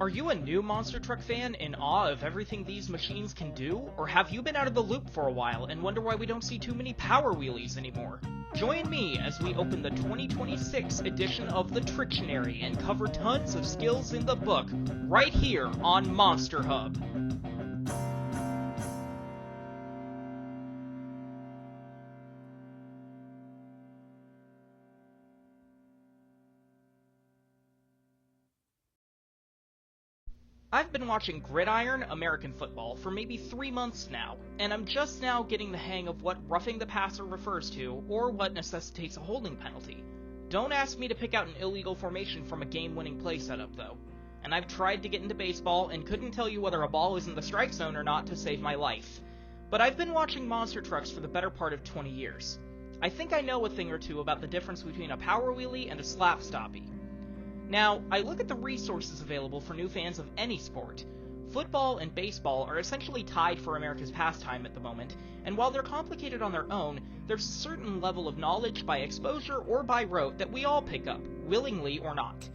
Are you a new monster truck fan in awe of everything these machines can do? Or have you been out of the loop for a while and wonder why we don't see too many power wheelies anymore? Join me as we open the 2026 edition of the Tricktionary and cover tons of skills in the book right here on Monster Hub. I've been watching gridiron American football for maybe 3 months now, and I'm just now getting the hang of what roughing the passer refers to, or what necessitates a holding penalty. Don't ask me to pick out an illegal formation from a game-winning play setup, though. And I've tried to get into baseball and couldn't tell you whether a ball is in the strike zone or not to save my life. But I've been watching monster trucks for the better part of 20 years. I think I know a thing or two about the difference between a power wheelie and a slap stoppie. Now, I look at the resources available for new fans of any sport. Football and baseball are essentially tied for America's pastime at the moment, and while they're complicated on their own, there's a certain level of knowledge by exposure or by rote that we all pick up, willingly or not.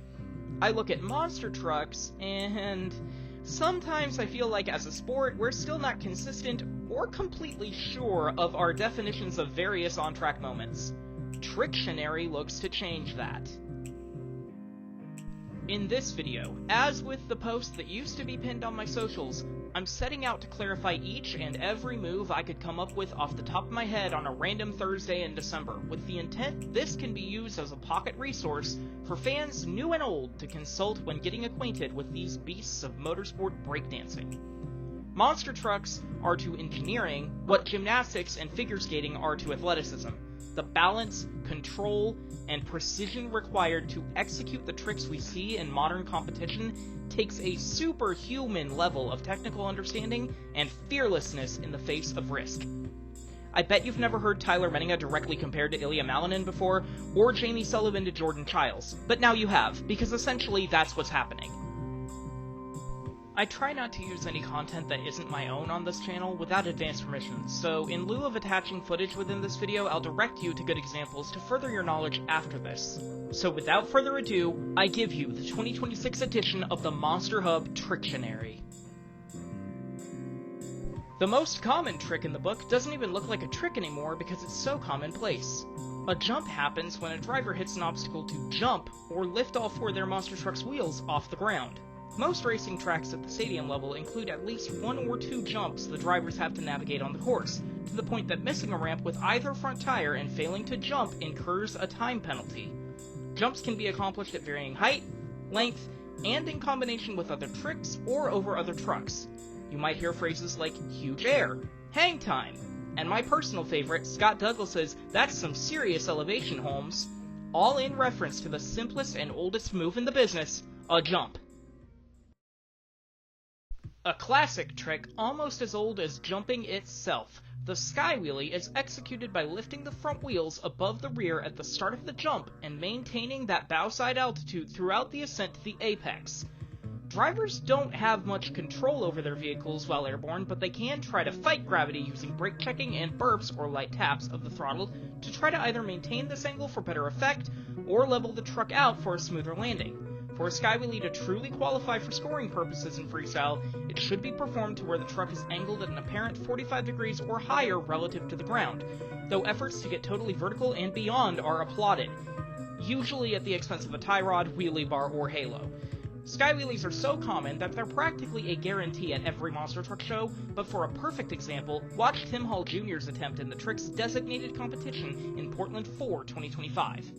I look at monster trucks, and sometimes I feel like as a sport, we're still not consistent or completely sure of our definitions of various on-track moments. Tricktionary looks to change that. In this video, as with the post that used to be pinned on my socials, I'm setting out to clarify each and every move I could come up with off the top of my head on a random Thursday in December, with the intent this can be used as a pocket resource for fans new and old to consult when getting acquainted with these beasts of motorsport breakdancing. Monster trucks are to engineering what gymnastics and figure skating are to athleticism. The balance, control, and precision required to execute the tricks we see in modern competition takes a superhuman level of technical understanding and fearlessness in the face of risk. I bet you've never heard Tyler Menninga directly compared to Ilya Malinin before, or Jamie Sullivan to Jordan Childs, but now you have, because essentially that's what's happening. I try not to use any content that isn't my own on this channel without advance permission, so in lieu of attaching footage within this video, I'll direct you to good examples to further your knowledge after this. So without further ado, I give you the 2026 edition of the Monster Hub Tricktionary. The most common trick in the book doesn't even look like a trick anymore because it's so commonplace. A jump happens when a driver hits an obstacle to jump or lift all four of their monster truck's wheels off the ground. Most racing tracks at the stadium level include at least 1 or 2 jumps the drivers have to navigate on the course, to the point that missing a ramp with either front tire and failing to jump incurs a time penalty. Jumps can be accomplished at varying height, length, and in combination with other tricks or over other trucks. You might hear phrases like huge air, hang time, and my personal favorite, Scott Douglas's "That's some serious elevation, Holmes," all in reference to the simplest and oldest move in the business, a jump. A classic trick almost as old as jumping itself, the sky wheelie is executed by lifting the front wheels above the rear at the start of the jump and maintaining that bow side altitude throughout the ascent to the apex. Drivers don't have much control over their vehicles while airborne, but they can try to fight gravity using brake checking and burps or light taps of the throttle to try to either maintain this angle for better effect or level the truck out for a smoother landing. For a sky wheelie to truly qualify for scoring purposes in freestyle, it should be performed to where the truck is angled at an apparent 45 degrees or higher relative to the ground, though efforts to get totally vertical and beyond are applauded, usually at the expense of a tie rod, wheelie bar, or halo. Sky wheelies are so common that they're practically a guarantee at every monster truck show, but for a perfect example, watch Tim Hall Jr.'s attempt in the trick's designated competition in Portland 4, 2025.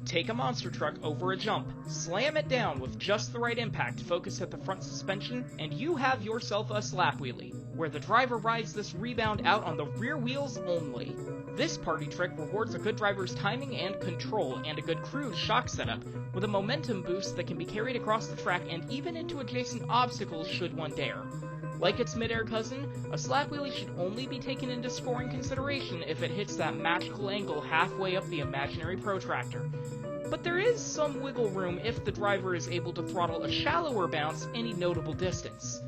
Take a monster truck over a jump, slam it down with just the right impact focused at the front suspension, and you have yourself a slap wheelie, where the driver rides this rebound out on the rear wheels only. This party trick rewards a good driver's timing and control, and a good cruise shock setup, with a momentum boost that can be carried across the track and even into adjacent obstacles should one dare. Like its mid-air cousin, a slap wheelie should only be taken into scoring consideration if it hits that magical angle halfway up the imaginary protractor. But there is some wiggle room if the driver is able to throttle a shallower bounce any notable distance.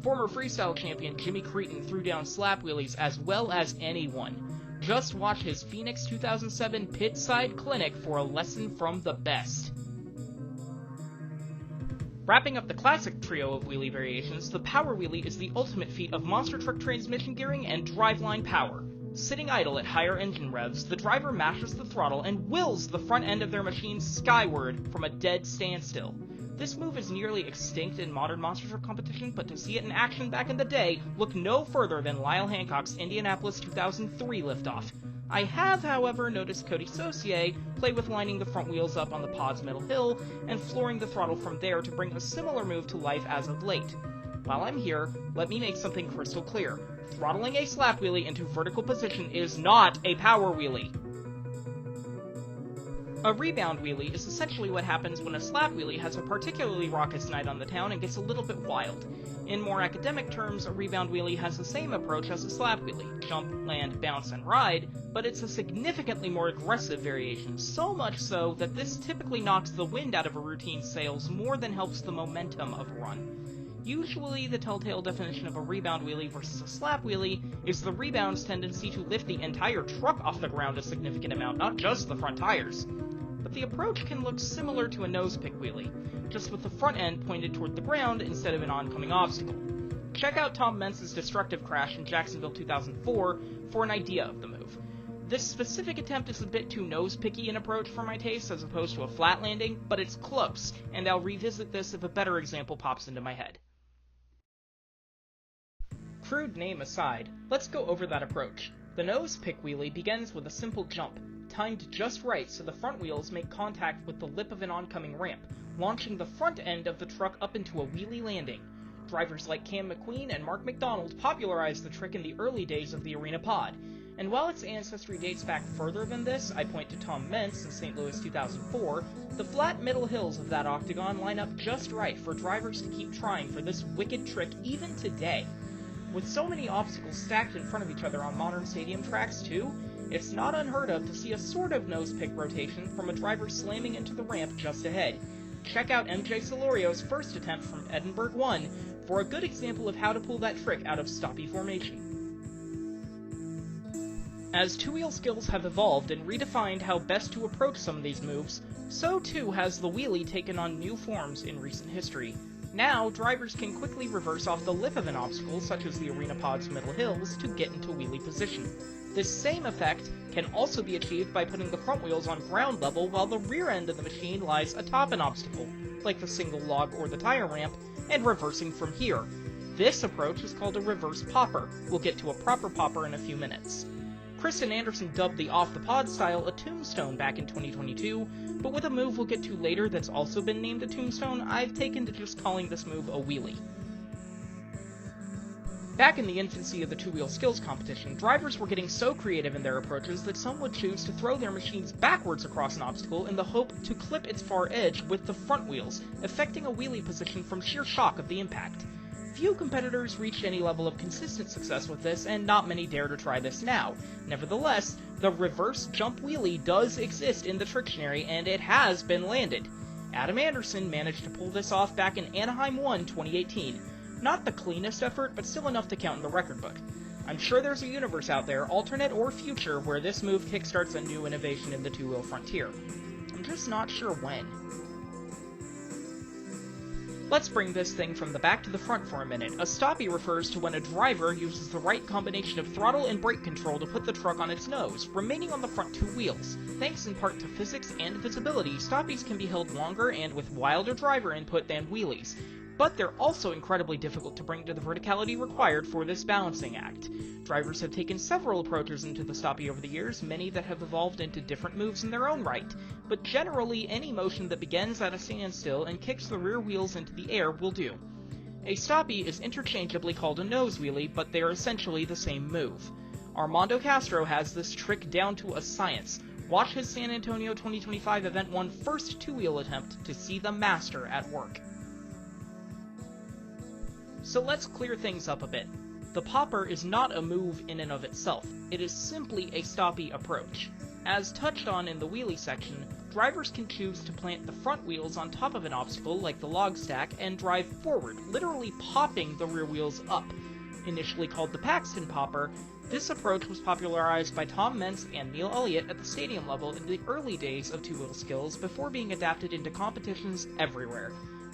Former freestyle champion Jimmy Cretin threw down slap wheelies as well as anyone. Just watch his Phoenix 2007 Pit Side Clinic for a lesson from the best. Wrapping up the classic trio of wheelie variations, the power wheelie is the ultimate feat of monster truck transmission gearing and driveline power. Sitting idle at higher engine revs, the driver mashes the throttle and wills the front end of their machine skyward from a dead standstill. This move is nearly extinct in modern monster truck competition, but to see it in action back in the day, look no further than Lyle Hancock's Indianapolis 2003 liftoff. I have, however, noticed Cody Saucier play with lining the front wheels up on the pod's middle hill and flooring the throttle from there to bring a similar move to life as of late. While I'm here, let me make something crystal clear. Throttling a slap wheelie into vertical position is not a power wheelie. A rebound wheelie is essentially what happens when a slap wheelie has a particularly raucous night on the town and gets a little bit wild. In more academic terms, a rebound wheelie has the same approach as a slap wheelie: jump, land, bounce, and ride, but it's a significantly more aggressive variation, so much so that this typically knocks the wind out of a routine's sails more than helps the momentum of a run. Usually, the telltale definition of a rebound wheelie versus a slap wheelie is the rebound's tendency to lift the entire truck off the ground a significant amount, not just the front tires. But the approach can look similar to a nose-pick wheelie, just with the front end pointed toward the ground instead of an oncoming obstacle. Check out Tom Mentz's destructive crash in Jacksonville 2004 for an idea of the move. This specific attempt is a bit too nose-picky in approach for my taste as opposed to a flat landing, but it's close, and I'll revisit this if a better example pops into my head. Crude name aside, let's go over that approach. The nose-pick wheelie begins with a simple jump, timed just right so the front wheels make contact with the lip of an oncoming ramp, launching the front end of the truck up into a wheelie landing. Drivers like Cam McQueen and Mark McDonald popularized the trick in the early days of the arena pod, and while its ancestry dates back further than this, I point to Tom Mentz in St. Louis 2004, the flat middle hills of that octagon line up just right for drivers to keep trying for this wicked trick even today. With so many obstacles stacked in front of each other on modern stadium tracks too, it's not unheard of to see a sort of nose-pick rotation from a driver slamming into the ramp just ahead. Check out MJ Solorio's first attempt from Edinburgh 1 for a good example of how to pull that trick out of stoppie formation. As two-wheel skills have evolved and redefined how best to approach some of these moves, so too has the wheelie taken on new forms in recent history. Now, drivers can quickly reverse off the lip of an obstacle, such as the arena pod's middle hills, to get into wheelie position. This same effect can also be achieved by putting the front wheels on ground level while the rear end of the machine lies atop an obstacle, like the single log or the tire ramp, and reversing from here. This approach is called a reverse popper. We'll get to a proper popper in a few minutes. Kristen Anderson dubbed the off-the-pod style a tombstone back in 2022, but with a move we'll get to later that's also been named a tombstone, I've taken to just calling this move a wheelie. Back in the infancy of the two-wheel skills competition, drivers were getting so creative in their approaches that some would choose to throw their machines backwards across an obstacle in the hope to clip its far edge with the front wheels, effecting a wheelie position from sheer shock of the impact. Few competitors reached any level of consistent success with this, and not many dare to try this now. Nevertheless, the reverse jump wheelie does exist in the Tricktionary, and it has been landed. Adam Anderson managed to pull this off back in Anaheim 1 2018. Not the cleanest effort, but still enough to count in the record book. I'm sure there's a universe out there, alternate or future, where this move kickstarts a new innovation in the two-wheel frontier. I'm just not sure when. Let's bring this thing from the back to the front for a minute. A stoppie refers to when a driver uses the right combination of throttle and brake control to put the truck on its nose, remaining on the front two wheels. Thanks in part to physics and visibility, stoppies can be held longer and with wilder driver input than wheelies, but they're also incredibly difficult to bring to the verticality required for this balancing act. Drivers have taken several approaches into the stoppie over the years, many that have evolved into different moves in their own right, but generally any motion that begins at a standstill and kicks the rear wheels into the air will do. A stoppie is interchangeably called a nose wheelie, but they are essentially the same move. Armando Castro has this trick down to a science. Watch his San Antonio 2025 Event 1 first two-wheel attempt to see the master at work. So let's clear things up a bit. The popper is not a move in and of itself, it is simply a stoppie approach. As touched on in the wheelie section, drivers can choose to plant the front wheels on top of an obstacle like the log stack and drive forward, literally popping the rear wheels up. Initially called the Paxton popper, this approach was popularized by Tom Mentz and Neil Elliott at the stadium level in the early days of two-wheel skills before being adapted into competitions everywhere.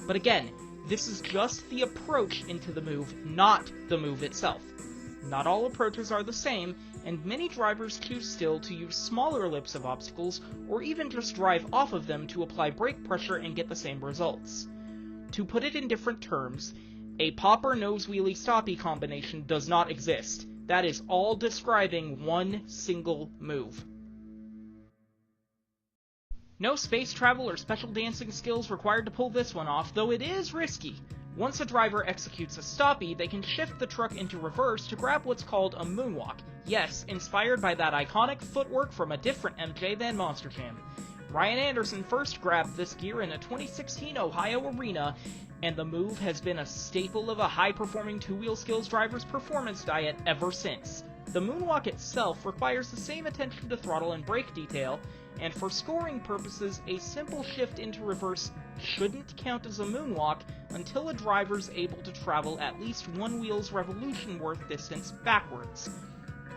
But again, this is just the approach into the move, not the move itself. Not all approaches are the same, and many drivers choose still to use smaller lips of obstacles, or even just drive off of them to apply brake pressure and get the same results. To put it in different terms, a popper nose wheelie stoppie combination does not exist. That is all describing one single move. No space travel or special dancing skills required to pull this one off, though it is risky. Once a driver executes a stoppie, they can shift the truck into reverse to grab what's called a moonwalk. Yes, inspired by that iconic footwork from a different MJ than Monster Jam. Ryan Anderson first grabbed this gear in a 2016 Ohio arena, and the move has been a staple of a high-performing two-wheel skills driver's performance diet ever since. The moonwalk itself requires the same attention to throttle and brake detail, and for scoring purposes, a simple shift into reverse shouldn't count as a moonwalk until a driver's able to travel at least one wheel's revolution worth distance backwards.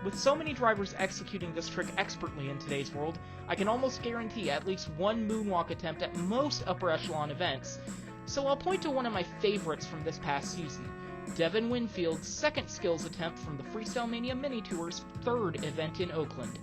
With so many drivers executing this trick expertly in today's world, I can almost guarantee at least one moonwalk attempt at most upper echelon events, so I'll point to one of my favorites from this past season, Devin Winfield's second skills attempt from the Freestyle Mania Mini Tour's third event in Oakland.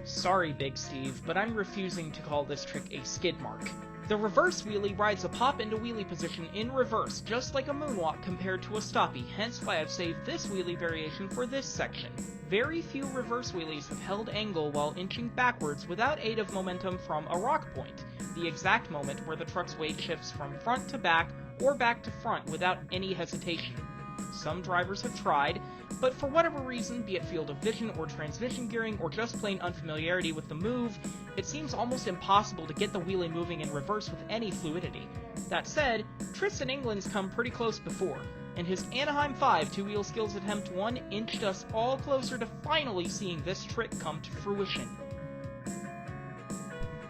Sorry, Big Steve, but I'm refusing to call this trick a skid mark. The reverse wheelie rides a pop into wheelie position in reverse, just like a moonwalk compared to a stoppie, hence why I've saved this wheelie variation for this section. Very few reverse wheelies have held angle while inching backwards without aid of momentum from a rock point, the exact moment where the truck's weight shifts from front to back or back to front without any hesitation. Some drivers have tried, but for whatever reason, be it field of vision or transmission gearing or just plain unfamiliarity with the move, it seems almost impossible to get the wheelie moving in reverse with any fluidity. That said, Tristan England's come pretty close before, and his Anaheim 5 two-wheel skills attempt 1 inched us all closer to finally seeing this trick come to fruition.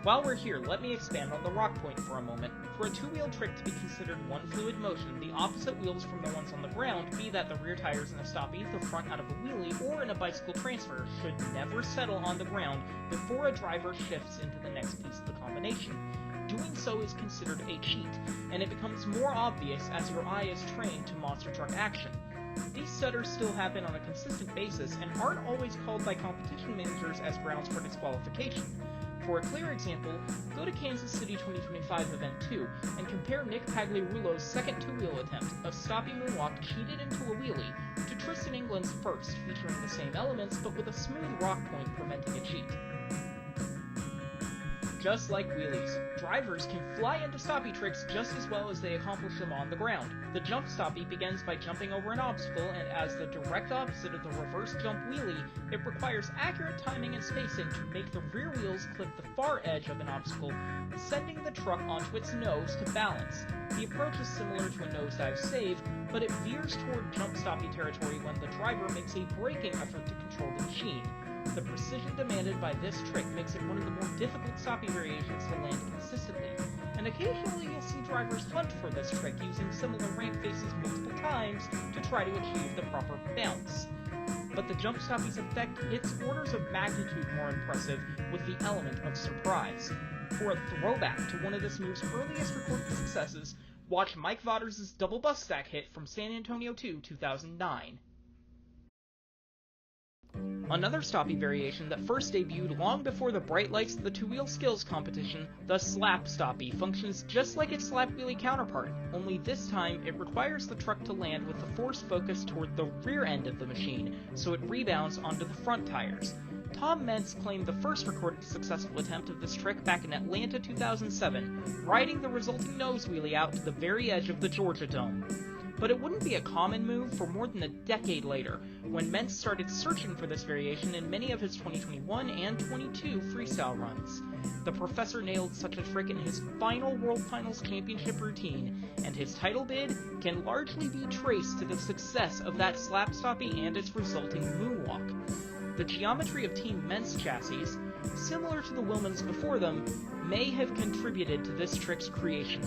While we're here, let me expand on the rock point for a moment. For a two-wheel trick to be considered one fluid motion, the opposite wheels from the ones on the ground, be that the rear tires in a stoppie, the front out of a wheelie, or in a bicycle transfer, should never settle on the ground before a driver shifts into the next piece of the combination. Doing so is considered a cheat, and it becomes more obvious as your eye is trained to monster truck action. These stutters still happen on a consistent basis and aren't always called by competition managers as grounds for disqualification. For a clear example, go to Kansas City 2025 Event 2 and compare Nick Pagliarulo's second two-wheel attempt, a stoppie moonwalk cheated into a wheelie, to Tristan England's first, featuring the same elements but with a smooth rock point preventing a cheat. Just like wheelies, drivers can fly into stoppie tricks just as well as they accomplish them on the ground. The jump stoppie begins by jumping over an obstacle, and as the direct opposite of the reverse jump wheelie, it requires accurate timing and spacing to make the rear wheels clip the far edge of an obstacle, sending the truck onto its nose to balance. The approach is similar to a nosedive save, but it veers toward jump stoppie territory when the driver makes a braking effort to control the machine. The precision demanded by this trick makes it one of the more difficult stoppie variations to land consistently, and occasionally you'll see drivers hunt for this trick using similar ramp faces multiple times to try to achieve the proper bounce. But the jump stoppie's effect hits orders of magnitude more impressive with the element of surprise. For a throwback to one of this move's earliest recorded successes, watch Mike Vauders' double bus stack hit from San Antonio 2, 2009. Another stoppie variation that first debuted long before the bright lights of the two-wheel skills competition, the slap stoppie, functions just like its slap wheelie counterpart, only this time it requires the truck to land with the force focused toward the rear end of the machine, so it rebounds onto the front tires. Tom Mentz claimed the first recorded successful attempt of this trick back in Atlanta 2007, riding the resulting nose wheelie out to the very edge of the Georgia Dome. But it wouldn't be a common move for more than a decade later, when Mentz started searching for this variation in many of his 2021 and 22 freestyle runs. The professor nailed such a trick in his final World Finals Championship routine, and his title bid can largely be traced to the success of that slap stoppie and its resulting moonwalk. The geometry of Team Mentz chassis, similar to the Willmans before them, may have contributed to this trick's creation.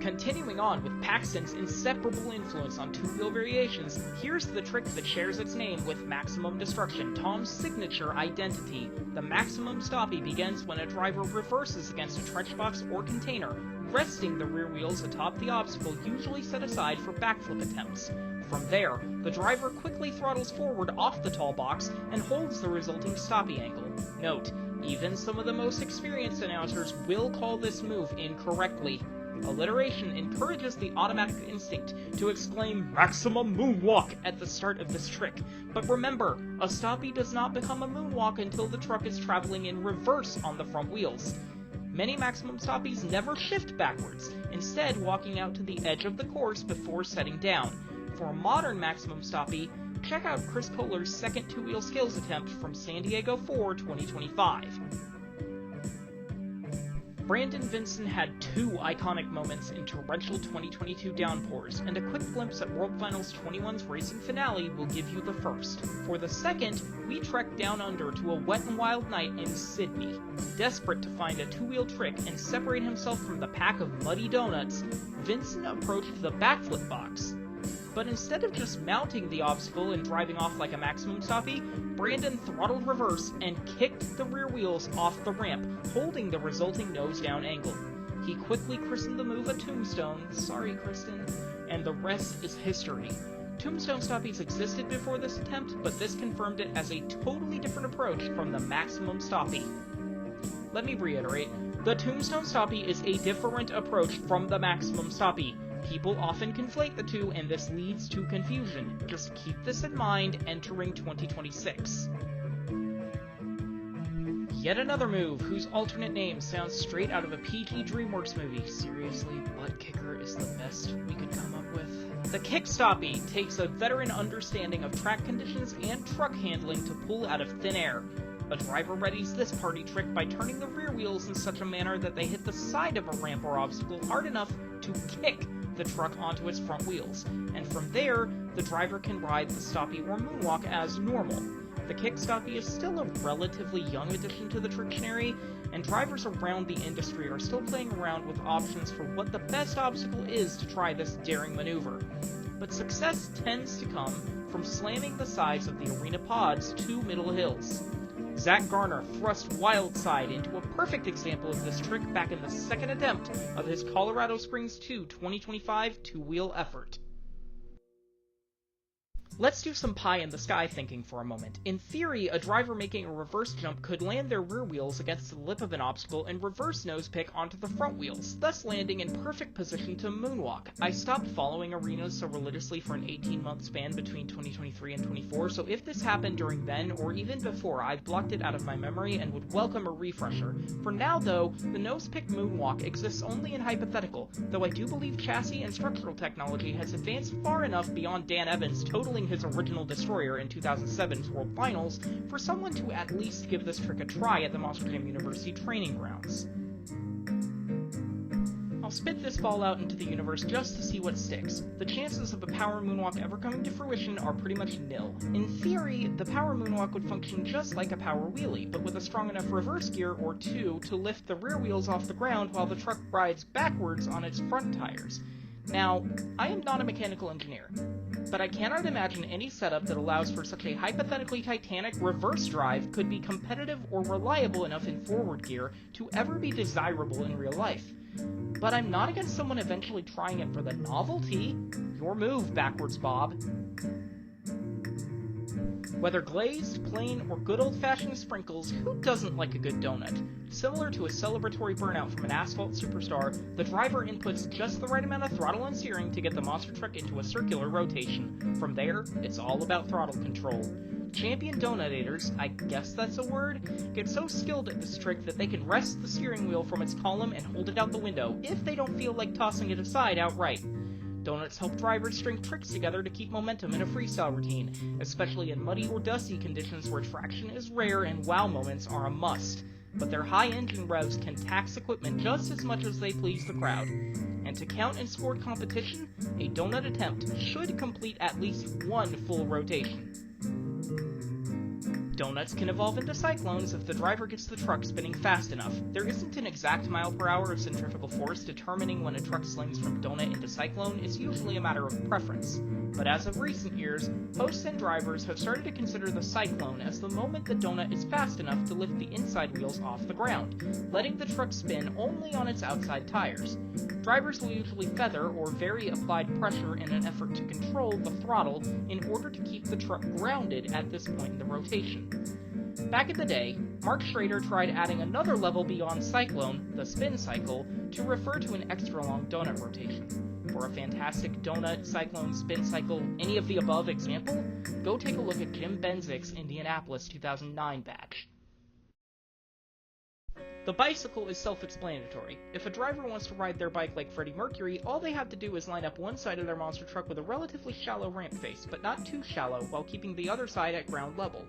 Continuing on with Paxton's inseparable influence on two-wheel variations, here's the trick that shares its name with Maximum Destruction, Tom's signature identity. The Maximum Stoppie begins when a driver reverses against a trench box or container, resting the rear wheels atop the obstacle usually set aside for backflip attempts. From there, the driver quickly throttles forward off the tall box and holds the resulting stoppie angle. Note, even some of the most experienced announcers will call this move incorrectly. Alliteration encourages the automatic instinct to exclaim "Maximum Moonwalk" at the start of this trick. But remember, a stoppie does not become a moonwalk until the truck is traveling in reverse on the front wheels. Many Maximum Stoppies never shift backwards, instead walking out to the edge of the course before setting down. For a modern Maximum Stoppie, check out Chris Kohler's second two-wheel skills attempt from San Diego 4 2025. Brandon Vinson had two iconic moments in torrential 2022 downpours, and a quick glimpse at World Finals 21's racing finale will give you the first. For the second, we trek down under to a wet and wild night in Sydney. Desperate to find a two-wheel trick and separate himself from the pack of muddy donuts, Vinson approached the backflip box. But instead of just mounting the obstacle and driving off like a Maximum Stoppie, Brandon throttled reverse and kicked the rear wheels off the ramp, holding the resulting nose-down angle. He quickly christened the move a tombstone, sorry Kristen, and the rest is history. Tombstone Stoppies existed before this attempt, but this confirmed it as a totally different approach from the Maximum Stoppie. Let me reiterate, the Tombstone Stoppie is a different approach from the Maximum Stoppie. People often conflate the two, and this leads to confusion. Just keep this in mind entering 2026. Yet another move whose alternate name sounds straight out of a PG DreamWorks movie. Seriously, Butt Kicker is the best we could come up with. The Kick Stoppie takes a veteran understanding of track conditions and truck handling to pull out of thin air. A driver readies this party trick by turning the rear wheels in such a manner that they hit the side of a ramp or obstacle hard enough to kick the truck onto its front wheels, and from there, the driver can ride the stoppie or moonwalk as normal. The Kick Stoppie is still a relatively young addition to the Tricktionary, and drivers around the industry are still playing around with options for what the best obstacle is to try this daring maneuver. But success tends to come from slamming the sides of the arena pod's two middle hills. Zach Garner thrust Wildside into a perfect example of this trick back in the second attempt of his Colorado Springs 2 2025 two-wheel effort. Let's do some pie-in-the-sky thinking for a moment. In theory, a driver making a reverse jump could land their rear wheels against the lip of an obstacle and reverse nose pick onto the front wheels, thus landing in perfect position to moonwalk. I stopped following arenas so religiously for an 18-month span between 2023 and 24, so if this happened during then or even before, I've blocked it out of my memory and would welcome a refresher. For now, though, the nose pick moonwalk exists only in hypothetical, though I do believe chassis and structural technology has advanced far enough beyond Dan Evans totaling his original destroyer in 2007's World Finals for someone to at least give this trick a try at the Monster Jam University training grounds. I'll spit this ball out into the universe just to see what sticks. The chances of a power moonwalk ever coming to fruition are pretty much nil. In theory, the power moonwalk would function just like a power wheelie, but with a strong enough reverse gear or two to lift the rear wheels off the ground while the truck rides backwards on its front tires. Now, I am not a mechanical engineer, but I cannot imagine any setup that allows for such a hypothetically titanic reverse drive could be competitive or reliable enough in forward gear to ever be desirable in real life. But I'm not against someone eventually trying it for the novelty. Your move, Backwards Bob. Whether glazed, plain, or good old-fashioned sprinkles, who doesn't like a good donut? Similar to a celebratory burnout from an asphalt superstar, the driver inputs just the right amount of throttle and steering to get the monster truck into a circular rotation. From there, it's all about throttle control. Champion donut-ators, I guess that's a word, get so skilled at this trick that they can wrest the steering wheel from its column and hold it out the window, if they don't feel like tossing it aside outright. Donuts help drivers string tricks together to keep momentum in a freestyle routine, especially in muddy or dusty conditions where traction is rare and wow moments are a must. But their high engine revs can tax equipment just as much as they please the crowd. And to count in sport competition, a donut attempt should complete at least one full rotation. Donuts can evolve into cyclones if the driver gets the truck spinning fast enough. There isn't an exact mile per hour of centrifugal force determining when a truck slings from donut into cyclone. It's usually a matter of preference. But as of recent years, hosts and drivers have started to consider the cyclone as the moment the donut is fast enough to lift the inside wheels off the ground, letting the truck spin only on its outside tires. Drivers will usually feather or vary applied pressure in an effort to control the throttle in order to keep the truck grounded at this point in the rotation. Back in the day, Mark Schrader tried adding another level beyond cyclone, the spin cycle, to refer to an extra long donut rotation. For a fantastic donut, cyclone, spin cycle, any of the above example, go take a look at Jim Benzick's Indianapolis 2009 batch. The bicycle is self-explanatory. If a driver wants to ride their bike like Freddie Mercury, all they have to do is line up one side of their monster truck with a relatively shallow ramp face, but not too shallow, while keeping the other side at ground level.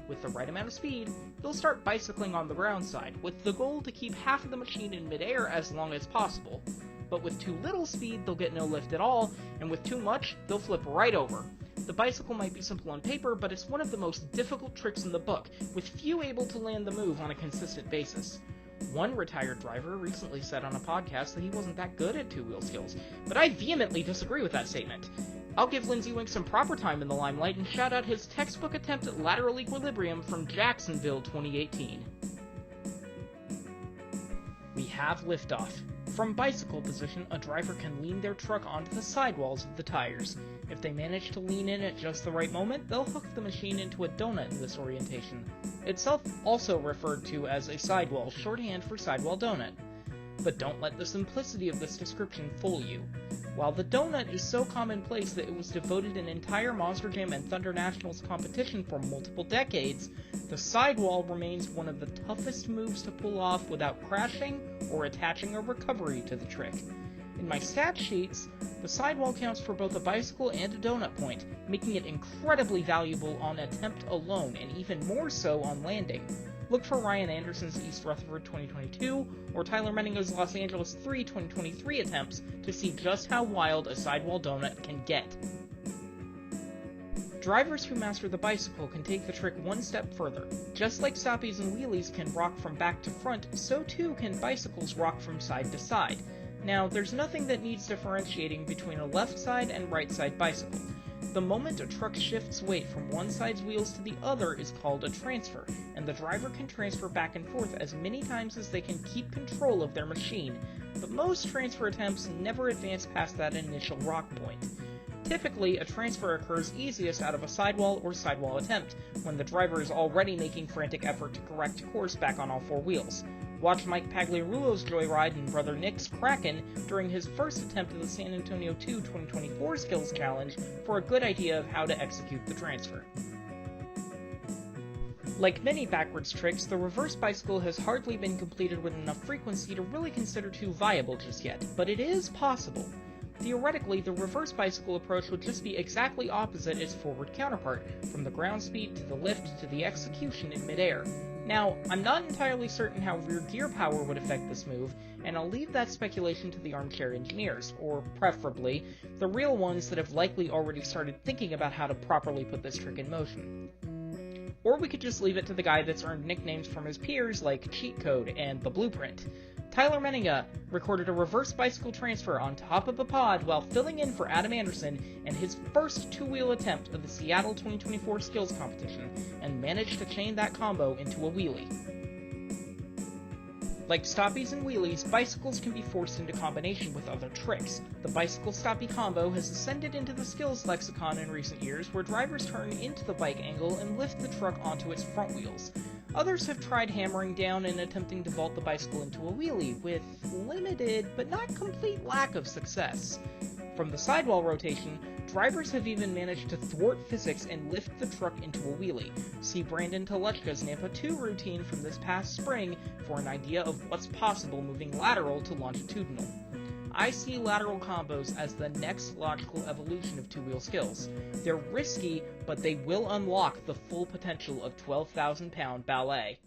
With the right amount of speed, they'll start bicycling on the ground side, with the goal to keep half of the machine in midair as long as possible. But with too little speed, they'll get no lift at all, and with too much, they'll flip right over. The bicycle might be simple on paper, but it's one of the most difficult tricks in the book, with few able to land the move on a consistent basis. One retired driver recently said on a podcast that he wasn't that good at two-wheel skills, but I vehemently disagree with that statement. I'll give Lindsey Wink some proper time in the limelight and shout out his textbook attempt at lateral equilibrium from Jacksonville 2018. We have liftoff. From bicycle position, a driver can lean their truck onto the sidewalls of the tires. If they manage to lean in at just the right moment, they'll hook the machine into a donut in this orientation. Itself also referred to as a sidewall, shorthand for sidewall donut. But don't let the simplicity of this description fool you. While the donut is so commonplace that it was devoted an entire Monster Jam and Thunder Nationals competition for multiple decades, the sidewall remains one of the toughest moves to pull off without crashing or attaching a recovery to the trick. In my stat sheets, the sidewall counts for both a bicycle and a donut point, making it incredibly valuable on attempt alone, and even more so on landing. Look for Ryan Anderson's East Rutherford 2022 or Tyler Menninger's Los Angeles 3 2023 attempts to see just how wild a sidewall donut can get. Drivers who master the bicycle can take the trick one step further. Just like Stoppies and Wheelies can rock from back to front, so too can bicycles rock from side to side. Now, there's nothing that needs differentiating between a left side and right side bicycle. The moment a truck shifts weight from one side's wheels to the other is called a transfer, and the driver can transfer back and forth as many times as they can keep control of their machine, but most transfer attempts never advance past that initial rock point. Typically, a transfer occurs easiest out of a sidewall or sidewall attempt, when the driver is already making frantic effort to correct course back on all four wheels. Watch Mike Pagliarulo's joyride and brother Nick's Kraken during his first attempt at the San Antonio 2 2024 Skills Challenge for a good idea of how to execute the transfer. Like many backwards tricks, the reverse bicycle has hardly been completed with enough frequency to really consider too viable just yet, but it is possible. Theoretically, the reverse bicycle approach would just be exactly opposite its forward counterpart, from the ground speed to the lift to the execution in midair. Now, I'm not entirely certain how rear gear power would affect this move, and I'll leave that speculation to the armchair engineers, or preferably, the real ones that have likely already started thinking about how to properly put this trick in motion. Or we could just leave it to the guy that's earned nicknames from his peers like Cheat Code and The Blueprint. Tyler Menninger recorded a reverse bicycle transfer on top of a pod while filling in for Adam Anderson in his first two-wheel attempt of the Seattle 2024 Skills Competition, and managed to chain that combo into a wheelie. Like Stoppies and Wheelies, bicycles can be forced into combination with other tricks. The bicycle-stoppie combo has ascended into the skills lexicon in recent years, where drivers turn into the bike angle and lift the truck onto its front wheels. Others have tried hammering down and attempting to vault the bicycle into a wheelie, with limited but not complete lack of success. From the sidewall rotation, drivers have even managed to thwart physics and lift the truck into a wheelie. See Brandon Telechka's Nampa 2 routine from this past spring for an idea of what's possible moving lateral to longitudinal. I see lateral combos as the next logical evolution of two-wheel skills. They're risky, but they will unlock the full potential of 12,000-pound ballet.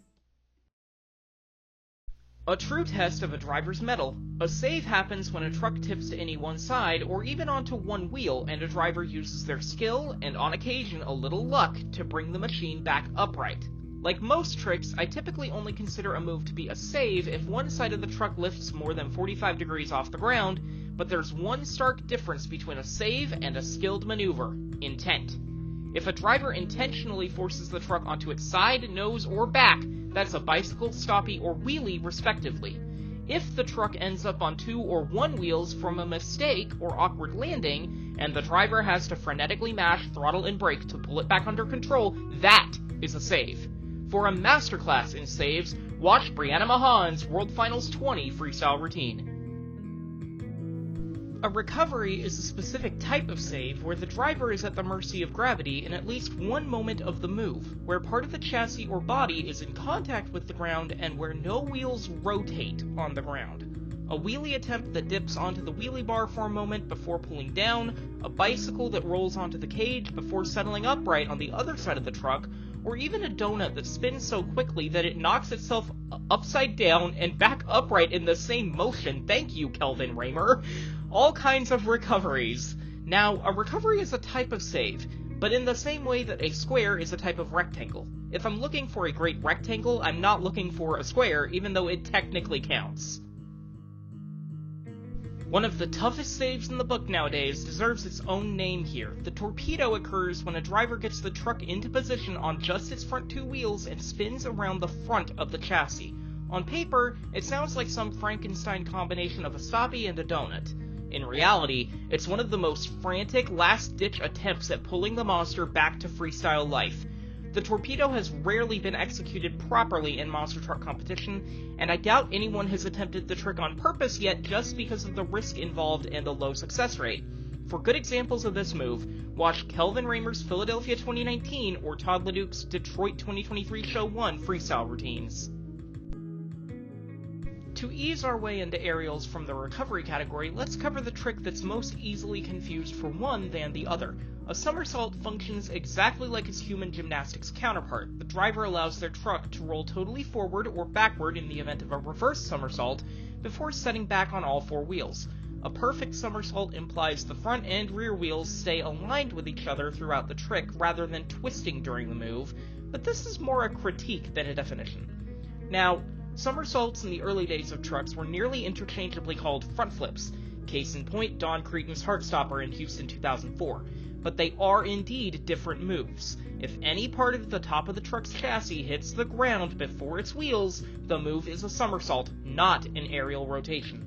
A true test of a driver's mettle. A save happens when a truck tips to any one side or even onto one wheel and a driver uses their skill and on occasion a little luck to bring the machine back upright. Like most tricks, I typically only consider a move to be a save if one side of the truck lifts more than 45 degrees off the ground, but there's one stark difference between a save and a skilled maneuver: intent. If a driver intentionally forces the truck onto its side, nose, or back, that's a bicycle, stoppie, or wheelie, respectively. If the truck ends up on 2 or 1 wheels from a mistake or awkward landing, and the driver has to frenetically mash throttle and brake to pull it back under control, that is a save. For a masterclass in saves, watch Brianna Mahan's World Finals 20 freestyle routine. A recovery is a specific type of save where the driver is at the mercy of gravity in at least one moment of the move, where part of the chassis or body is in contact with the ground and where no wheels rotate on the ground. A wheelie attempt that dips onto the wheelie bar for a moment before pulling down, a bicycle that rolls onto the cage before settling upright on the other side of the truck, or even a donut that spins so quickly that it knocks itself upside down and back upright in the same motion. Thank you, Kelvin Raymer. All kinds of recoveries. Now, a recovery is a type of save, but in the same way that a square is a type of rectangle. If I'm looking for a great rectangle, I'm not looking for a square, even though it technically counts. One of the toughest saves in the book nowadays deserves its own name here. The torpedo occurs when a driver gets the truck into position on just its front 2 wheels and spins around the front of the chassis. On paper, it sounds like some Frankenstein combination of a stoppie and a donut. In reality, it's one of the most frantic, last-ditch attempts at pulling the monster back to freestyle life. The torpedo has rarely been executed properly in monster truck competition, and I doubt anyone has attempted the trick on purpose yet just because of the risk involved and the low success rate. For good examples of this move, watch Kelvin Raymer's Philadelphia 2019 or Todd LeDuc's Detroit 2023 Show 1 freestyle routines. To ease our way into aerials from the recovery category, let's cover the trick that's most easily confused for one than the other. A somersault functions exactly like its human gymnastics counterpart. The driver allows their truck to roll totally forward or backward in the event of a reverse somersault before setting back on all 4 wheels. A perfect somersault implies the front and rear wheels stay aligned with each other throughout the trick rather than twisting during the move, but this is more a critique than a definition. Now, somersaults in the early days of trucks were nearly interchangeably called front flips, case in point Don Cretan's Heartstopper in Houston 2004, but they are indeed different moves. If any part of the top of the truck's chassis hits the ground before its wheels, the move is a somersault, not an aerial rotation.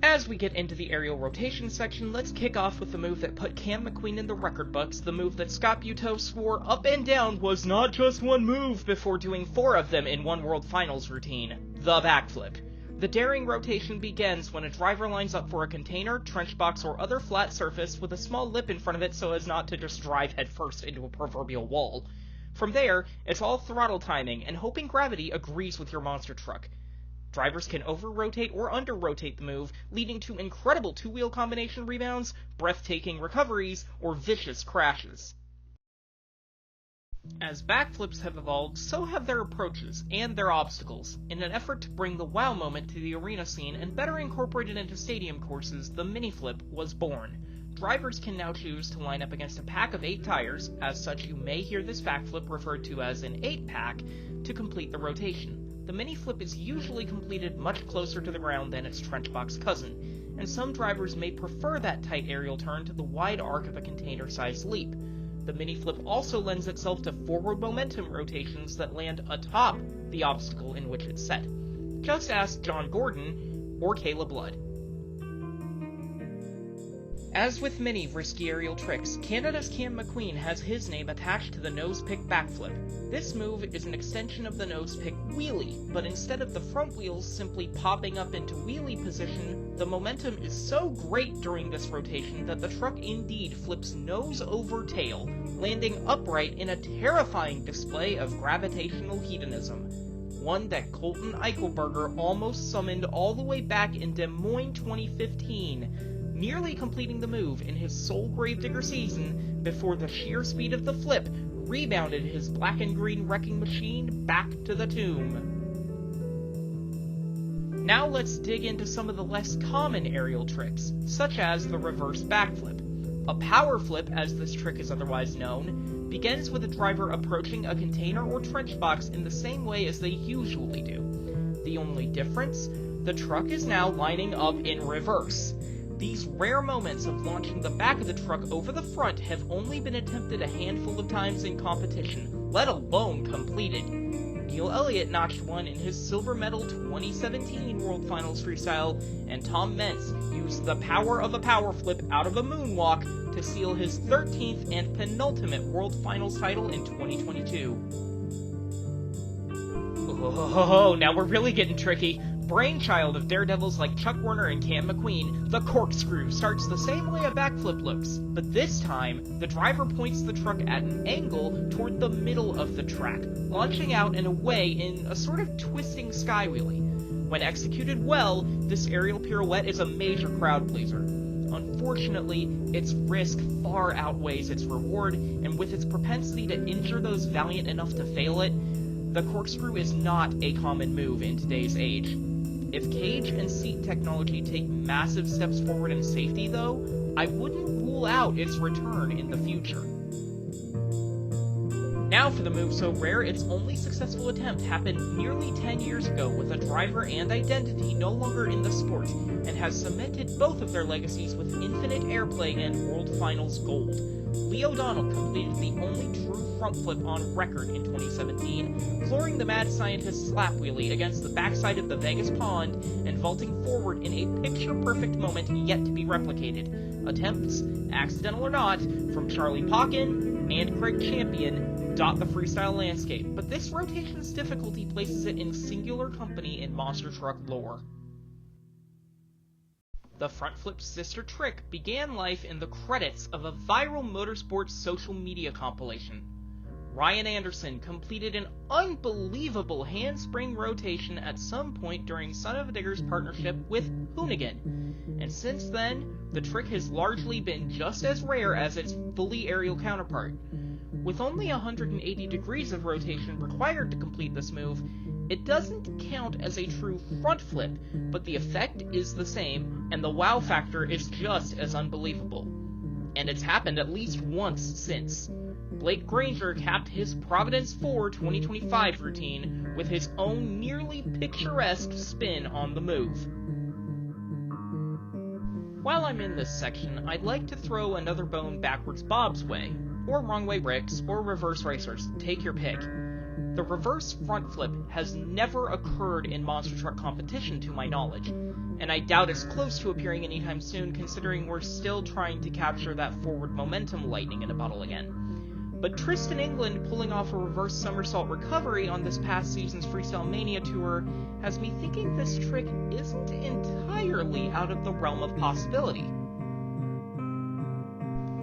As we get into the aerial rotation section, let's kick off with the move that put Cam McQueen in the record books, the move that Scott Buteau swore up and down was not just one move before doing 4 of them in one World Finals routine, the backflip. The daring rotation begins when a driver lines up for a container, trench box, or other flat surface with a small lip in front of it so as not to just drive headfirst into a proverbial wall. From there, it's all throttle timing and hoping gravity agrees with your monster truck. Drivers can over-rotate or under-rotate the move, leading to incredible 2-wheel combination rebounds, breathtaking recoveries, or vicious crashes. As backflips have evolved, so have their approaches and their obstacles. In an effort to bring the wow moment to the arena scene and better incorporate it into stadium courses, the mini flip was born. Drivers can now choose to line up against a pack of 8 tires, as such you may hear this backflip referred to as an 8-pack, to complete the rotation. The mini flip is usually completed much closer to the ground than its trench box cousin, and some drivers may prefer that tight aerial turn to the wide arc of a container-sized leap. The mini flip also lends itself to forward momentum rotations that land atop the obstacle in which it's set. Just ask John Gordon or Caleb Blood. As with many risky aerial tricks, Canada's Cam McQueen has his name attached to the nose pick backflip. This move is an extension of the nose pick wheelie, but instead of the front wheels simply popping up into wheelie position, the momentum is so great during this rotation that the truck indeed flips nose over tail, landing upright in a terrifying display of gravitational hedonism. One that Colton Eichelberger almost summoned all the way back in Des Moines 2015, nearly completing the move in his sole Gravedigger season before the sheer speed of the flip rebounded his black and green wrecking machine back to the tomb. Now let's dig into some of the less common aerial tricks, such as the reverse backflip. A power flip, as this trick is otherwise known, begins with a driver approaching a container or trench box in the same way as they usually do. The only difference? The truck is now lining up in reverse. These rare moments of launching the back of the truck over the front have only been attempted a handful of times in competition, let alone completed. Neil Elliott notched one in his silver medal 2017 World Finals freestyle, and Tom Mentz used the power of a power flip out of a moonwalk to seal his 13th and penultimate World Finals title in 2022. Oh, now we're really getting tricky. Brainchild of daredevils like Chuck Werner and Cam McQueen, the corkscrew starts the same way a backflip looks, but this time, the driver points the truck at an angle toward the middle of the track, launching out and away in a sort of twisting sky wheelie. When executed well, this aerial pirouette is a major crowd pleaser. Unfortunately, its risk far outweighs its reward, and with its propensity to injure those valiant enough to fail it, the corkscrew is not a common move in today's age. If cage and seat technology take massive steps forward in safety, though, I wouldn't rule out its return in the future. Now for the move so rare its only successful attempt happened nearly 10 years ago with a driver and identity no longer in the sport, and has cemented both of their legacies with infinite airplay and World Finals gold. Lee O'Donnell completed the only true front flip on record in 2017, flooring the mad scientist's slap wheelie against the backside of the Vegas pond and vaulting forward in a picture-perfect moment yet to be replicated. Attempts, accidental or not, from Charlie Pauken and Craig Champion dot the freestyle landscape, but this rotation's difficulty places it in singular company in monster truck lore. The front flip's sister trick began life in the credits of a viral motorsports social media compilation. Ryan Anderson completed an unbelievable handspring rotation at some point during Son of a Digger's partnership with Hoonigan, and since then, the trick has largely been just as rare as its fully aerial counterpart. With only 180 degrees of rotation required to complete this move, it doesn't count as a true front flip, but the effect is the same, and the wow factor is just as unbelievable. And it's happened at least once since. Blake Granger capped his Providence 4 2025 routine with his own nearly picturesque spin on the move. While I'm in this section, I'd like to throw another bone backwards Bob's way, or wrong way Rick's, or reverse racers, take your pick. The reverse front flip has never occurred in monster truck competition to my knowledge, and I doubt it's close to appearing anytime soon considering we're still trying to capture that forward momentum lightning in a bottle again. But Tristan England pulling off a reverse somersault recovery on this past season's Freestyle Mania tour has me thinking this trick isn't entirely out of the realm of possibility.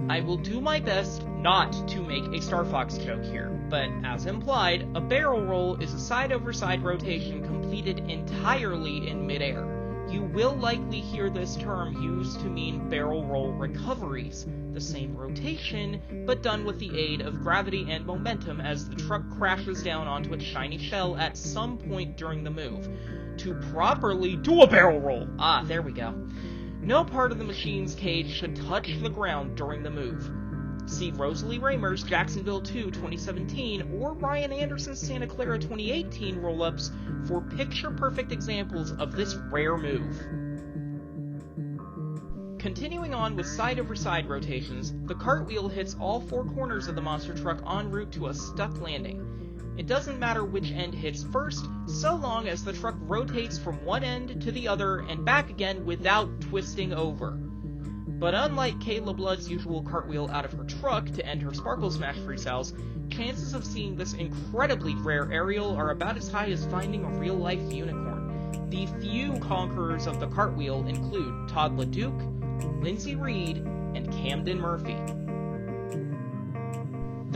I will do my best not to make a Star Fox joke here, but as implied, a barrel roll is a side-over-side rotation completed entirely in midair. You will likely hear this term used to mean barrel roll recoveries, the same rotation, but done with the aid of gravity and momentum as the truck crashes down onto its shiny shell at some point during the move. To properly do a barrel roll! Ah, there we go. No part of the machine's cage should touch the ground during the move. See Rosalie Raymer's Jacksonville 2 2017 or Ryan Anderson's Santa Clara 2018 roll-ups for picture-perfect examples of this rare move. Continuing on with side-over-side rotations, the cartwheel hits all four corners of the monster truck en route to a stuck landing. It doesn't matter which end hits first, so long as the truck rotates from one end to the other and back again without twisting over. But unlike Kayla Blood's usual cartwheel out of her truck to end her Sparkle Smash freestyles, chances of seeing this incredibly rare aerial are about as high as finding a real-life unicorn. The few conquerors of the cartwheel include Todd LeDuc, Lindsey Reed, and Camden Murphy.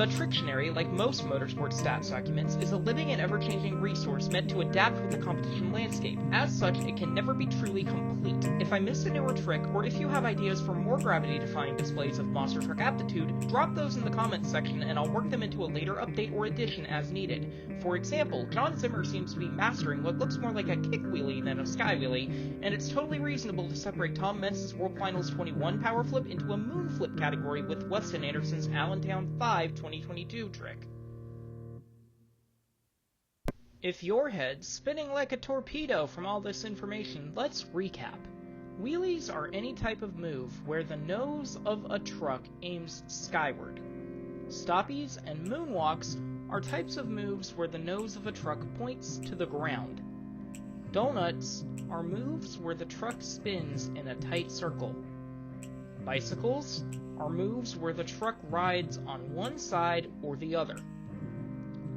The Tricktionary, like most motorsport stats documents, is a living and ever-changing resource meant to adapt with the competition landscape. As such, it can never be truly complete. If I missed a newer trick, or if you have ideas for more gravity-defying displays of monster truck aptitude, drop those in the comments section and I'll work them into a later update or addition as needed. For example, John Zimmer seems to be mastering what looks more like a kick wheelie than a sky wheelie, and it's totally reasonable to separate Tom Mentz's World Finals 21 power flip into a moon flip category with Weston Anderson's Allentown 5 2022 trick. If your head's spinning like a torpedo from all this information, let's recap. Wheelies are any type of move where the nose of a truck aims skyward. Stoppies and moonwalks are types of moves where the nose of a truck points to the ground. Donuts are moves where the truck spins in a tight circle. Bicycles are moves where the truck rides on one side or the other.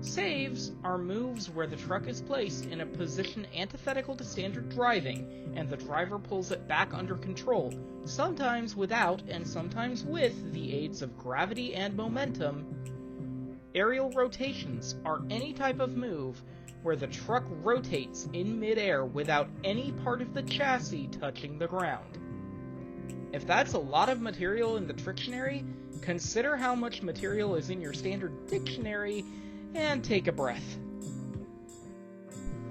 Saves are moves where the truck is placed in a position antithetical to standard driving, and the driver pulls it back under control, sometimes without and sometimes with the aids of gravity and momentum. Aerial rotations are any type of move where the truck rotates in midair without any part of the chassis touching the ground. If that's a lot of material in the Tricktionary, consider how much material is in your standard dictionary and take a breath.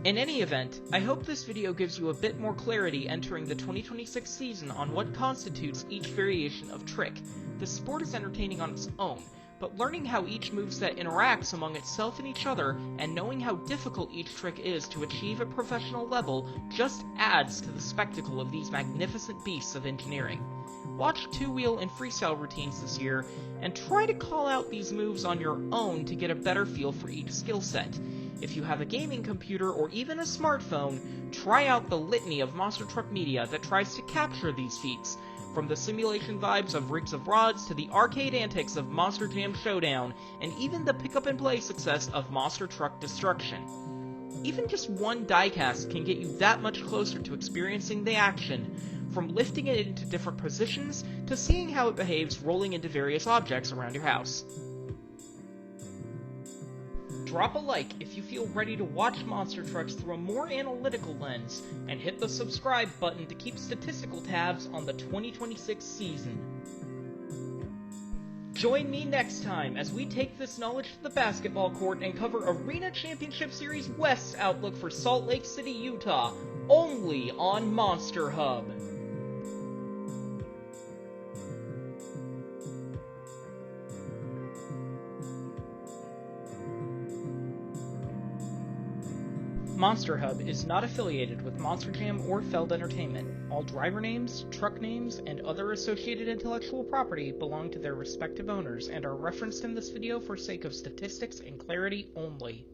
In any event, I hope this video gives you a bit more clarity entering the 2026 season on what constitutes each variation of trick. The sport is entertaining on its own, but learning how each moveset interacts among itself and each other, and knowing how difficult each trick is to achieve at professional level, just adds to the spectacle of these magnificent beasts of engineering. Watch two-wheel and freestyle routines this year, and try to call out these moves on your own to get a better feel for each skill set. If you have a gaming computer or even a smartphone, try out the litany of monster truck media that tries to capture these feats, from the simulation vibes of Rigs of Rods to the arcade antics of Monster Jam Showdown, and even the pick-up-and-play success of Monster Truck Destruction. Even just one diecast can get you that much closer to experiencing the action, from lifting it into different positions to seeing how it behaves rolling into various objects around your house. Drop a like if you feel ready to watch monster trucks through a more analytical lens, and hit the subscribe button to keep statistical tabs on the 2026 season. Join me next time as we take this knowledge to the basketball court and cover Arena Championship Series West's outlook for Salt Lake City, Utah, only on Monster Hub. Monster Hub is not affiliated with Monster Jam or Feld Entertainment. All driver names, truck names, and other associated intellectual property belong to their respective owners and are referenced in this video for sake of statistics and clarity only.